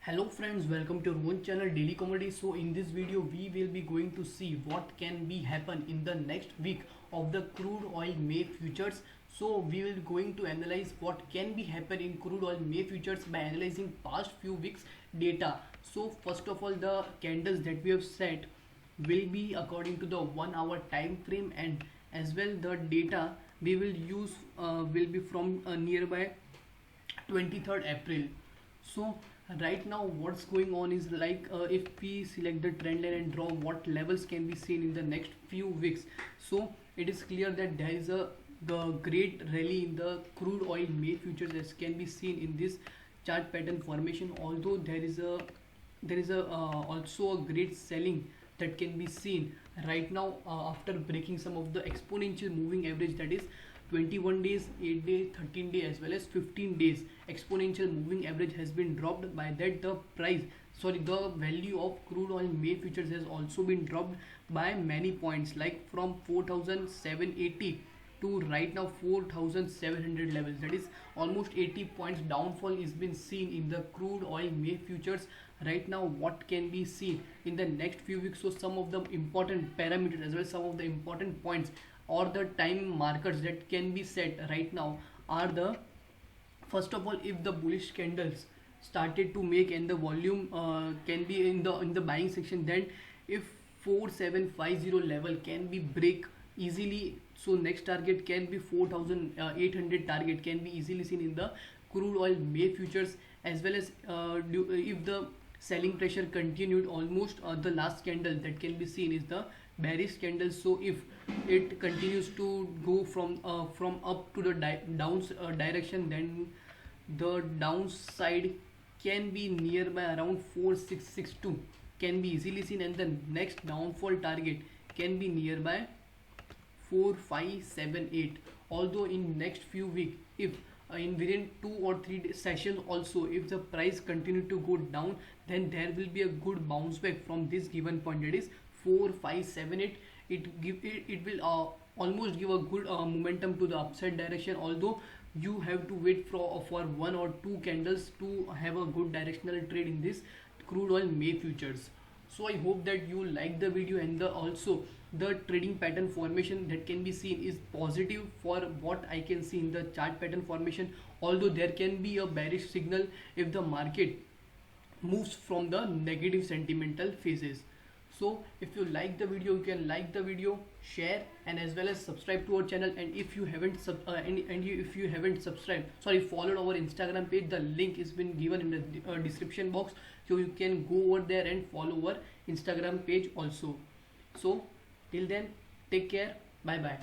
Hello friends, welcome to our own channel Daily Comedy. So in this video we will be going to see what can be happen in the next week of the crude oil May futures. So we will going to analyze what can be happen in crude oil May futures by analyzing past few weeks data. So first of all, the candles that we have set will be according to the 1 hour time frame, and as well the data we will use will be from nearby 23rd April. So right now what's going on is like, if we select the trend line and draw what levels can be seen in the next few weeks, so it is clear that there is a the great rally in the crude oil May futures as can be seen in this chart pattern formation. Although there is a also a great selling that can be seen right now after breaking some of the exponential moving average, that is 21 days, 8 days, 13 days as well as 15 days exponential moving average has been dropped. By that the value of crude oil May futures has also been dropped by many points, like from 4780 to right now 4700 levels. That is almost 80 points downfall is been seen in the crude oil May futures. Right now what can be seen in the next few weeks, so some of the important parameters as well as some of the important points or the time markers that can be set right now are the, first of all, if the bullish candles started to make and the volume can be in the buying section, then if 4750 level can be break easily, so next target can be 4800 target can be easily seen in the crude oil May futures. As well as if the selling pressure continued, almost the last candle that can be seen is the bearish candle. So if it continues to go from up to the down direction, then the downside can be nearby around 4662 can be easily seen, and the next downfall target can be nearby 4578. Although in next few weeks, if in within 2 or 3 sessions also, if the price continue to go down, then there will be a good bounce back from this given point, that is 4578. It will almost give a good momentum to the upside direction. Although you have to wait for 1 or 2 candles to have a good directional trade in this crude oil May futures. So I hope that you like the video, and also the trading pattern formation that can be seen is positive for what I can see in the chart pattern formation. Although there can be a bearish signal if the market moves from the negative sentimental phases. So if you like the video, you can like the video, share, and as well as subscribe to our channel. And if you haven't if you haven't subscribed, sorry, followed our Instagram page, the link is been given in the description box, so you can go over there and follow our Instagram page also. So till then, take care, bye bye.